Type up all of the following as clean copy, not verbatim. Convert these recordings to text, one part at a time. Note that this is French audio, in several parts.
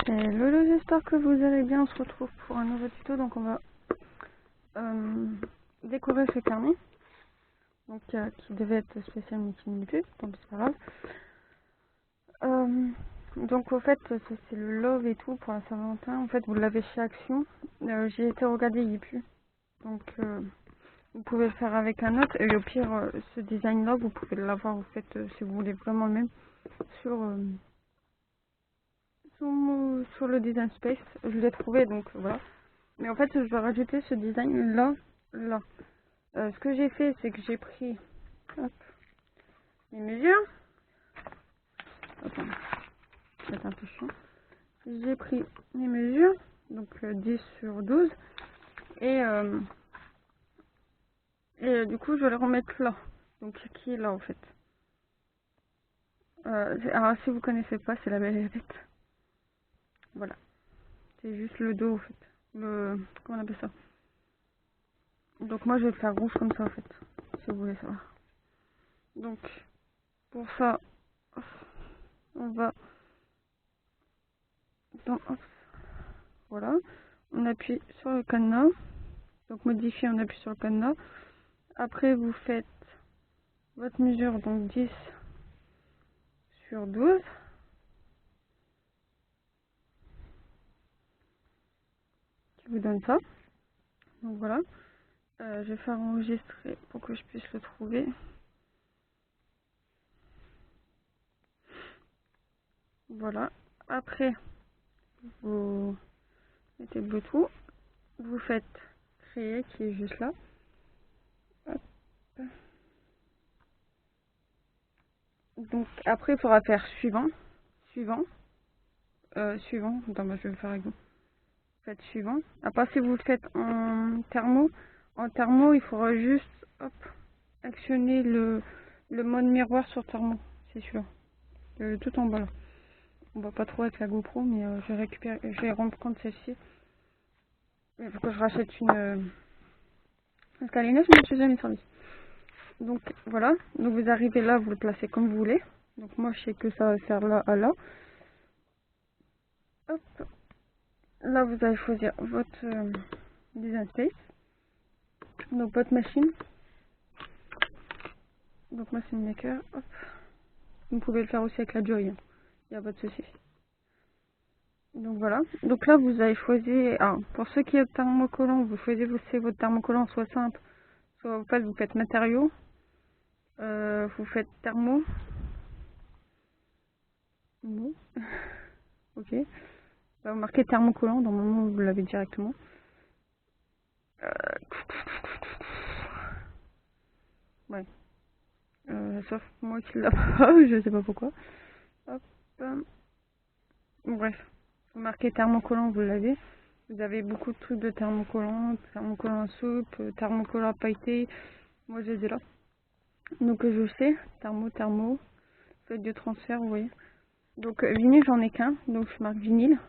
Hello, j'espère que vous allez bien. On se retrouve pour un nouveau tuto. Donc on va décorer ce carnet, donc qui devait être spécial mais qui n'est plus, donc c'est pas grave. Donc au fait c'est le love et tout pour la Saint-Valentin. En fait vous l'avez chez Action. J'ai été regarder, il n'y est plus. Donc vous pouvez le faire avec un autre. Et au pire ce design là vous pouvez l'avoir en fait si vous voulez vraiment le même sur le design space. Je l'ai trouvé donc voilà. Mais en fait, je vais rajouter ce design là. Ce que j'ai fait, c'est que j'ai pris hop, les mesures. Attends, c'est un peu chiant. J'ai pris les mesures, donc 10 sur 12. Et du coup, je vais les remettre là. Donc, qui est là en fait. Alors, si vous connaissez pas, c'est la Belle et la Bête. Voilà. C'est juste le dos en fait. Comment on appelle ça? Donc, moi, je vais le faire rouge comme ça en fait. Si vous voulez savoir. Donc, pour ça, on va hop, voilà, on appuie sur le cadenas, donc modifier, on appuie sur le cadenas. Après vous faites votre mesure, donc 10 sur 12, qui vous donne ça. Donc voilà, je vais faire enregistrer pour que je puisse le trouver. Voilà, après vous mettez le tout, vous faites créer qui est juste là. Hop. Donc après il faudra faire suivant, suivant. Attends, moi je vais le faire avec vous. Faites suivant. Après, si vous le faites en thermo, il faudra juste hop, actionner le mode miroir sur thermo. C'est celui-là. Tout en bas là. On voit pas trop avec la GoPro, mais je vais reprendre celle-ci. Il faut que je rachète une. Parce qu'elle est neuve, mais je n'ai jamais servi. Donc voilà. Donc vous arrivez là, vous le placez comme vous voulez. Donc moi, je sais que ça va faire là à là. Hop. Là, vous allez choisir votre design space. Donc votre machine. Donc moi, c'est une maker. Hop. Vous pouvez le faire aussi avec la Joy. Il n'y a pas de souci. Donc voilà. Donc là, vous avez choisi. Alors, pour ceux qui ont thermocollant, vous choisissez votre thermocollant soit simple, soit en fait, vous faites matériaux. Vous faites thermo. Bon. Ok. Là, vous marquez thermocollant. Dans le moment où vous l'avez directement. Ouais. Sauf moi qui l'a pas. Je sais pas pourquoi. Hop. Bref. Vous marquez thermocollant, vous l'avez. Vous avez beaucoup de trucs de thermocollant à soupe, thermocollant pailleté. Moi, je les ai là. Donc, je sais, thermo, faites du transfert, vous voyez. Donc, vinyle, j'en ai qu'un. Donc, je marque vinyle.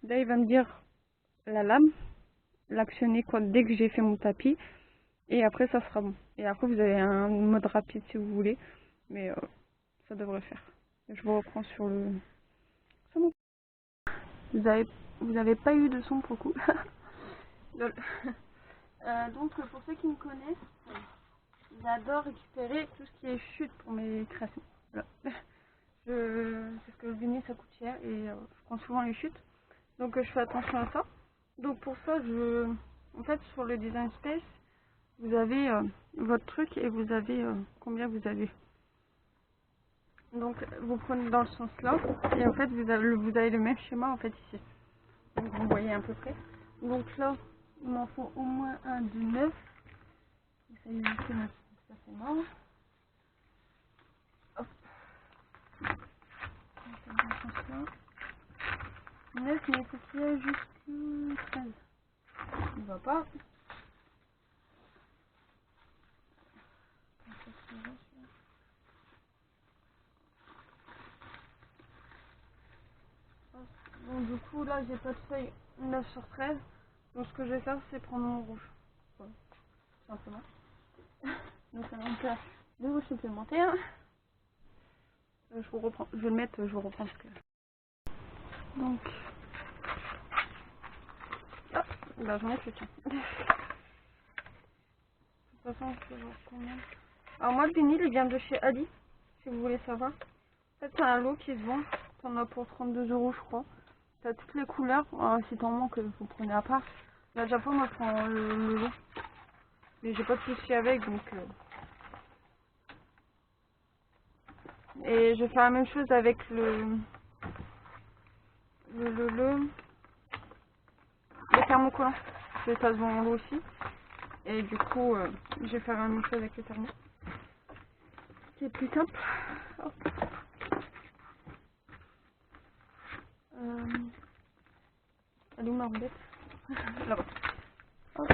Là, il va me dire la lame, l'actionner quoi dès que j'ai fait mon tapis. Et après, ça sera bon. Et après, vous avez un mode rapide si vous voulez. Mais ça devrait faire. Je vous reprends sur le... C'est bon. Vous avez pas eu de son pour le coup. Lol. Donc, pour ceux qui me connaissent, j'adore récupérer tout ce qui est chute pour mes créations. Voilà. Parce que le vinyle ça coûte cher et je prends souvent les chutes. Donc je fais attention à ça. Donc pour ça, en fait sur le design space, vous avez votre truc et vous avez combien vous avez. Donc vous prenez dans le sens là et en fait vous avez le même schéma en fait ici. Donc vous voyez à peu près. Donc là, il m'en faut au moins un de 9. Ça y est, ça c'est mort. Hop. 9, mais il faut qu'il y ait jusqu'à 13. Il va pas. Bon, du coup, là, j'ai pas de feuille 9 sur 13. Donc, ce que je vais faire, c'est prendre mon rouge. Voilà, tout simplement. Donc, ça va me faire 2 rouges supplémentaires. Je vous reprends. Je vais le mettre, je vous reprends. Parce que... Donc, ah, bah j'en ai plus, tiens. De toute façon, je vais voir combien. Alors moi, le vinyle, il vient de chez Ali, si vous voulez savoir. En fait, c'est un lot qui se vend. T'en as pour 32 € je crois. T'as toutes les couleurs. Alors, si t'en manque, vous prenez à part. La Japon, moi, je prends le lot. Mais j'ai pas de soucis avec, donc... Et je vais faire la même chose avec le thermocollant. Parce que ça se vend en lot aussi. Et du coup, je vais faire la même chose avec le thermo. C'est plus simple. Hop. Elle est où ma roulette? Là-bas. Hop.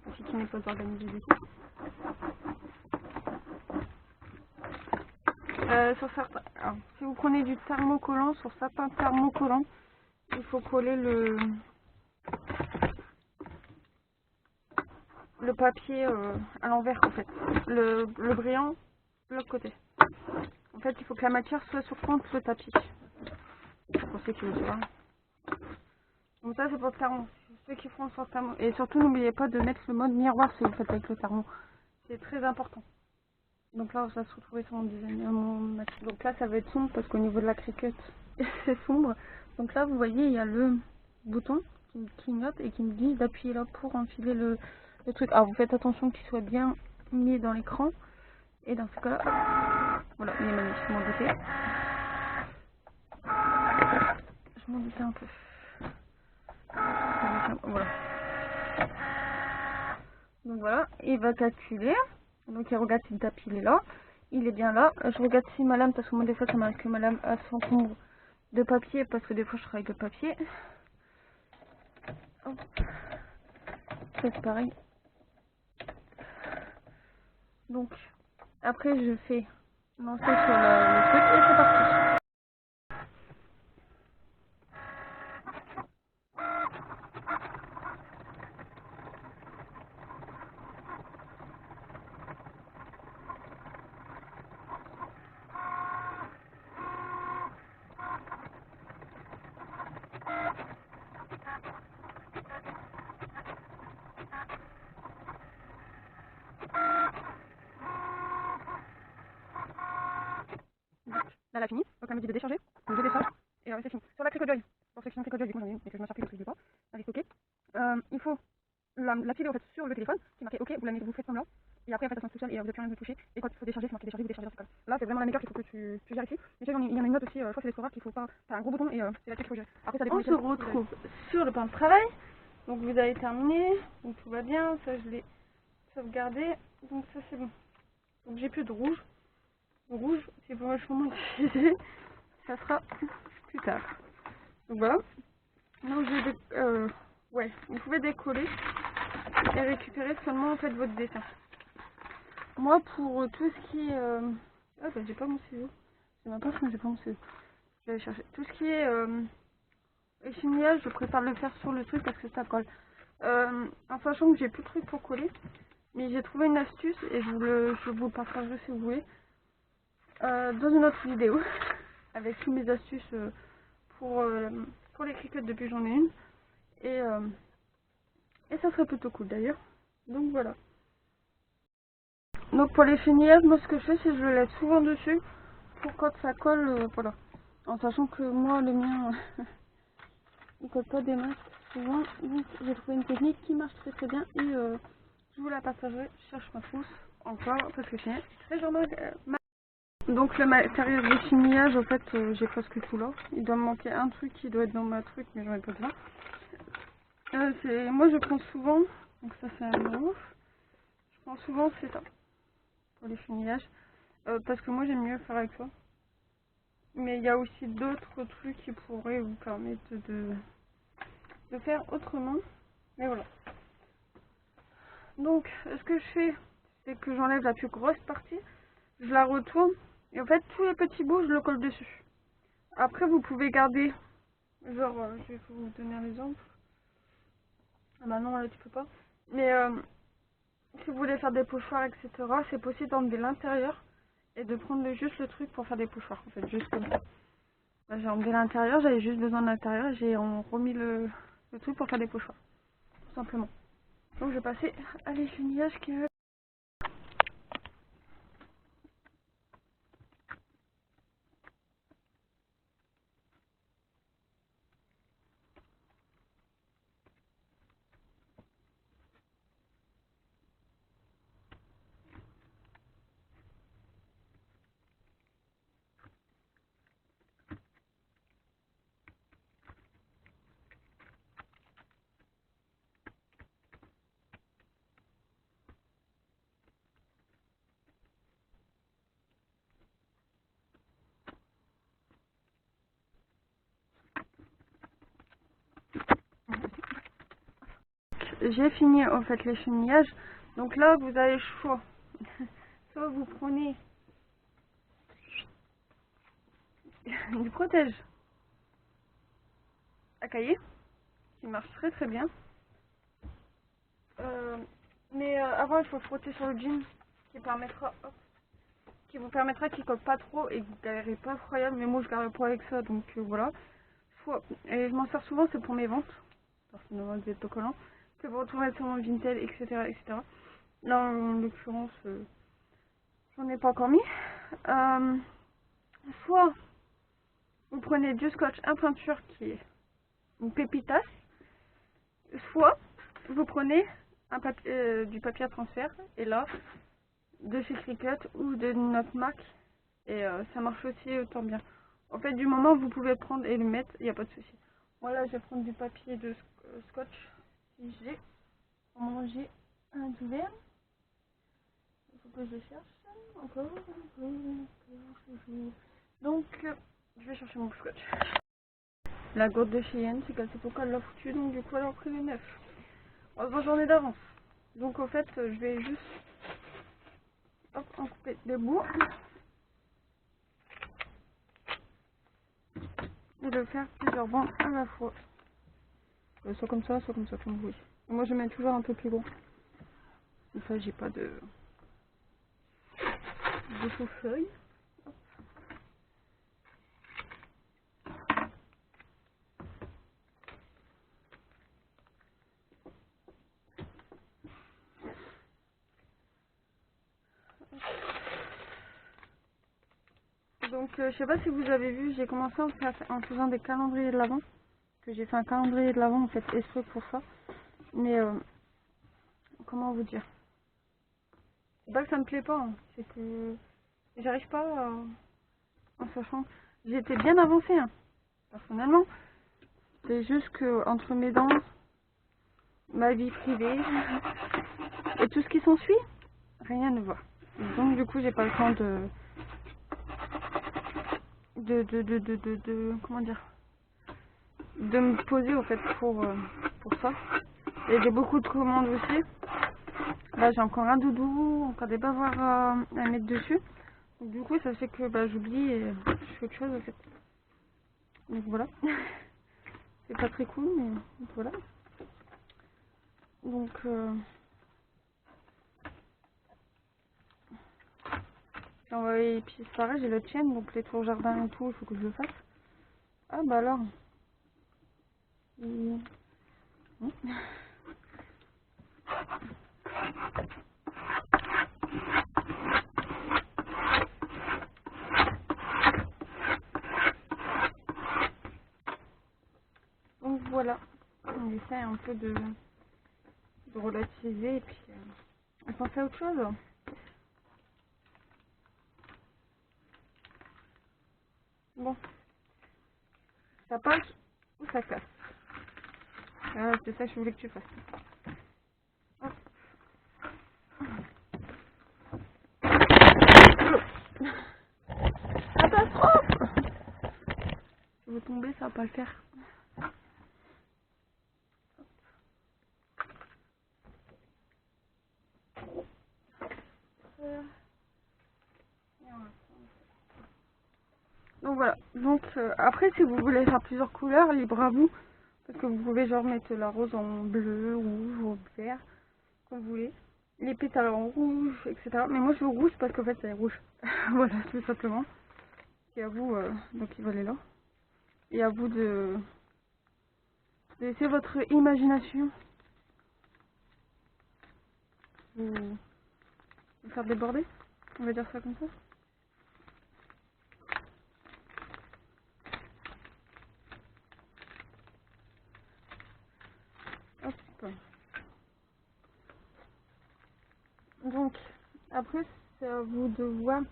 Ainsi qu'il n'est pas organisé du tout. Sur certains, alors, si vous prenez du thermocollant, sur certains thermocollants, il faut coller le papier à l'envers en fait. Le brillant de l'autre côté. En fait, il faut que la matière soit sur contre le tapis. Pour ceux qui le savent. Donc ça c'est pour le thermo. Ceux qui feront sur le thermo. Et surtout n'oubliez pas de mettre le mode miroir si vous faites avec le thermo. C'est très important. Donc là, on va se retrouver sur mon design. Donc là, ça va être sombre parce qu'au niveau de la cricut, c'est sombre. Donc là, vous voyez, il y a le bouton qui me clignote et qui me dit d'appuyer là pour enfiler le truc. Alors, vous faites attention qu'il soit bien mis dans l'écran. Et dans ce cas-là, voilà, il est magnifiquement doté. Je m'en doutais un peu. Voilà. Donc voilà, il va calculer. Donc il regarde si le tapis il est là. Il est bien là. Je regarde si ma lame, parce que moi des fois ça m'arrive que ma lame a son nombre de papier, parce que des fois je travaille avec le papier. Hop. Ça c'est pareil. Donc après je fais lancer sur le truc et c'est parti. Là, elle a fini, donc elle me dit de décharger, donc je décharge, et c'est fini. Sur la Cricut, pour ceux qui ont Cricut, du coup j'en ai une, mais que je m'en sers plus parce que je ne veux pas, elle est stockée. Il faut la filer en fait sur le téléphone, qui est marqué OK, vous faites comme là, et après en fait ça se met tout seul et vous n'avez plus rien à toucher, et quand il faut décharger, c'est marqué décharger, vous déchargez dans ce cas. Là c'est vraiment la méthode qu'il faut que tu gères ici, mais il y en a une autre aussi, je crois que c'est l'Explorer qu'il faut pas, t'as un gros bouton et c'est là-dessus qu'il faut gérer. Après ça dépend. On se retrouve sur le plan de travail, donc vous avez terminé, donc tout va bien, ça je l'ai sauvegardé, donc ça c'est bon. Donc j'ai plus de rouge. Rouge, si vous vachement utiliser, ça sera plus tard. Donc voilà. Donc ouais, vous pouvez décoller et récupérer seulement en fait votre dessin. Moi pour tout ce qui est ah bah j'ai pas mon ciseau. C'est même pas que j'ai pas mon ciseau. Je vais aller chercher. Tout ce qui est échimillage, je préfère le faire sur le truc parce que ça colle. En sachant que j'ai plus de trucs pour coller, mais j'ai trouvé une astuce et je vous le partagerai si vous voulez. Dans une autre vidéo avec toutes mes astuces pour les Cricut depuis que j'en ai une et ça serait plutôt cool d'ailleurs. Donc voilà. Donc pour les finillages, moi ce que je fais c'est que je le laisse souvent dessus pour quand ça colle, voilà. En sachant que moi le mien il colle pas des masques souvent, donc j'ai trouvé une technique qui marche très très bien et je vous la partagerai. Je cherche ma trousse encore parce que c'est très genre donc le matériel de chimillage, en fait, j'ai presque tout là. Il doit me manquer un truc qui doit être dans ma truc, mais j'en ai pas besoin. Moi je prends souvent, donc ça c'est un ouf. Je prends souvent c'est ça, pour les chimillages. Parce que moi j'aime mieux faire avec ça. Mais il y a aussi d'autres trucs qui pourraient vous permettre de faire autrement. Mais voilà. Donc ce que je fais, c'est que j'enlève la plus grosse partie, je la retourne, et en fait tous les petits bouts je le colle dessus. Après vous pouvez garder, genre je vais vous donner un exemple. Ah bah non là tu peux pas. Mais si vous voulez faire des pochoirs etc, c'est possible d'enlever l'intérieur et de prendre juste le truc pour faire des pochoirs en fait, juste comme ça. Là, j'ai enlevé l'intérieur, j'avais juste besoin de l'intérieur, j'ai remis le truc pour faire des pochoirs, tout simplement. Donc je vais passer à l'échenillage qui est... J'ai fini en fait l'échenillage, donc là vous avez le choix. Soit vous prenez du protège à cahier, qui marche très très bien. Mais avant il faut frotter sur le jean, qui vous permettra qu'il colle pas trop et que vous galérez pas incroyable. Mais moi je galère pas avec ça, donc voilà. Et je m'en sers souvent, c'est pour mes ventes, personnellement des autocollants, c'est pour retourner sur mon Vinted, etc. etc. Là en l'occurrence, j'en ai pas encore mis. Soit vous prenez du scotch à peinture qui est une pépitasse, soit vous prenez du papier à transfert, et là, de chez Cricut ou de notre marque, et ça marche aussi autant bien. En fait, du moment où vous pouvez prendre et le mettre, il n'y a pas de souci. Moi là, je vais prendre du papier de scotch, si j'ai. Au moment j'ai un ouvert, il faut que je le cherche. Encore. Donc, je vais chercher mon scotch. La gourde de Cheyenne, c'est cassé pourquoi elle l'a foutu, donc du coup elle a repris les 9. Heureusement j'en ai d'avance. Donc au fait, je vais juste en couper des bouts et le faire plusieurs bancs à la fois. Soit comme ça, comme vous voulez. Moi je mets toujours un peu plus gros. Comme ça j'ai pas de faux-feuilles. Donc je sais pas si vous avez vu, j'ai commencé en faisant des calendriers de l'avant. Que j'ai fait un calendrier de l'avant en fait exprès pour ça. Mais comment vous dire? C'est pas que ça me plaît pas, hein. C'est que j'arrive pas en sachant. J'étais bien avancée, hein, personnellement. C'est juste que entre mes dents, ma vie privée et tout ce qui s'ensuit, rien ne va. Donc du coup j'ai pas le temps comment dire, de me poser au fait pour ça. Et j'ai beaucoup de commandes aussi. Là j'ai encore un doudou, encore des bavoirs à mettre dessus. Donc, du coup ça fait que j'oublie et je fais autre chose en fait. Donc voilà. C'est pas très cool, mais voilà. Donc et puis c'est pareil, j'ai le tien, donc les tours jardin et tout, il faut que je le fasse. Ah bah alors. Donc voilà, on essaie un peu de relativiser et puis on pense à autre chose. Bon, ça passe ou ça casse. C'est ça que je voulais que tu fasses. Hop. Catastrophe! Si vous tombez, ça va pas le faire. Donc voilà, donc après si vous voulez faire plusieurs couleurs, libre à vous, parce que vous pouvez genre mettre la rose en bleu, rouge ou vert, comme vous voulez. les pétales en rouge, etc. Mais moi je veux rouge parce qu'en fait c'est rouge. Voilà, tout simplement. Et à vous, donc il va aller là. Et à vous de laisser votre imagination vous faire déborder. On va dire ça comme ça. Hop. Donc, après, c'est à vous de voir.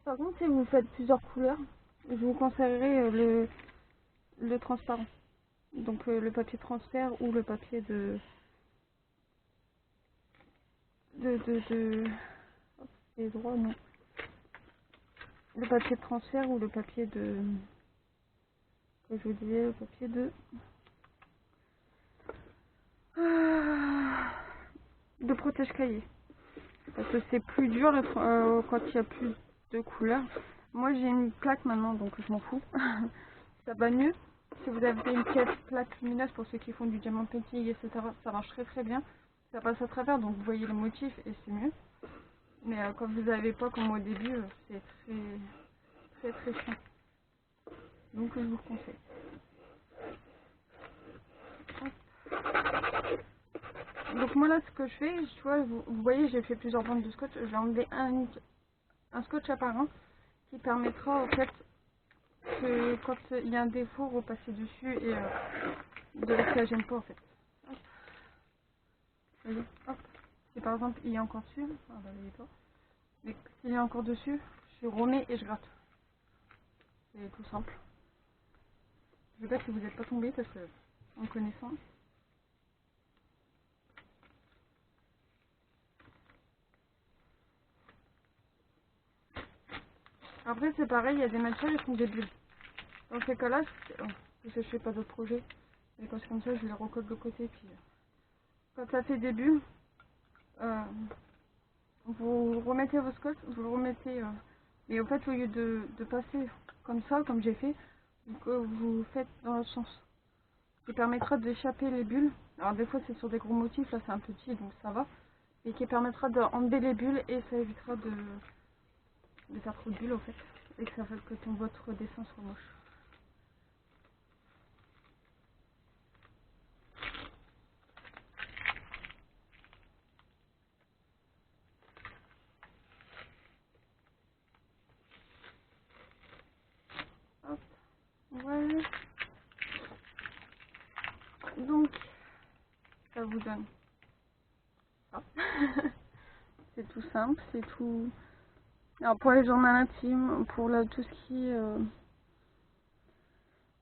Par contre, si vous faites plusieurs couleurs, je vous conseillerais le transparent. Donc, le papier transfert ou le papier de... Hop, c'est droit, non. Le papier de transfert ou le papier de... Comme je vous disais, le papier de protège-cahier. Parce que c'est plus dur quand il y a plus de couleurs. Moi j'ai une plaque maintenant donc je m'en fous. Ça va mieux. Si vous avez une plaque lumineuse pour ceux qui font du diamant painting, etc. ça marche très bien. Ça passe à travers donc vous voyez les motifs et c'est mieux. Mais quand vous n'avez pas comme au début, c'est très chiant. Donc je vous conseille. Donc moi là ce que je fais, tu vois, vous voyez j'ai fait plusieurs bandes de scotch. Je vais enlever un scotch apparent qui permettra en fait que quand il y a un défaut, repasser dessus et de laisser la gêne pas en fait. Hop. Vous voyez, hop. Si par exemple il est encore dessus, ah bah il est pas. Mais s'il est encore dessus, je remets et je gratte. C'est tout simple. Je veux pas que vous n'êtes pas tombé parce que en connaissant. Après c'est pareil, il y a des matières qui font des bulles. Dans ces cas-là, parce que je fais pas d'autres projets. Et quand c'est comme ça, je les recolle de côté. Puis quand ça fait des bulles, euh, vous remettez vos scotch, vous le remettez. Et en fait, au lieu de passer comme ça, comme j'ai fait, vous faites dans l'autre sens. Qui permettra d'échapper les bulles. Alors des fois c'est sur des gros motifs, là c'est un petit donc ça va. Et qui permettra d'enlever les bulles et ça évitera de faire trop de bulles en fait. Et que ça fait que votre dessin soit moche. Hop, voilà. Donc ça vous donne ça. C'est tout simple, c'est tout. Alors pour les journaux intimes, pour tout ce qui est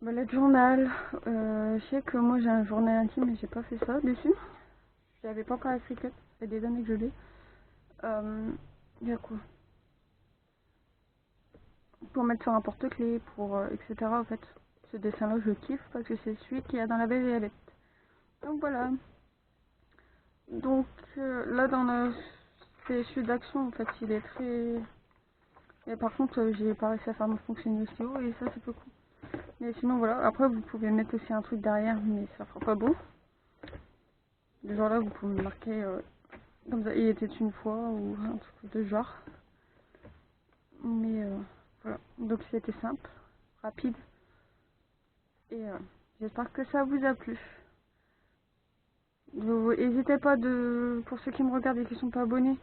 bullet journal, je sais que moi j'ai un journal intime mais j'ai pas fait ça dessus. Je l'avais pas encore appliqué, ça fait des années que je l'ai. Il y a quoi? Pour mettre sur un porte-clés, pour etc. En fait, ce dessin-là je le kiffe parce que c'est celui qu'il y a dans la Belle et la Bête. Donc voilà. Donc là dans celui d'action en fait, il est très. Et par contre, j'ai pas réussi à faire me fonctionner aussi haut et ça c'est peu cool. Mais sinon voilà. Après vous pouvez mettre aussi un truc derrière, mais ça fera pas beau. De genre là vous pouvez marquer comme ça. Il était une fois ou un truc de genre. Mais voilà. Donc c'était simple, rapide. Et j'espère que ça vous a plu. N'hésitez pas pour ceux qui me regardent et qui ne sont pas abonnés,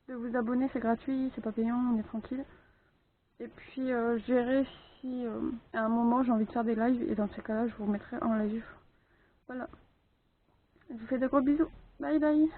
de vous abonner, c'est gratuit, c'est pas payant, on est tranquille. Et puis je verrai si à un moment j'ai envie de faire des lives et dans ces cas-là je vous remettrai en live. Voilà. Je vous fais de gros bisous. Bye bye.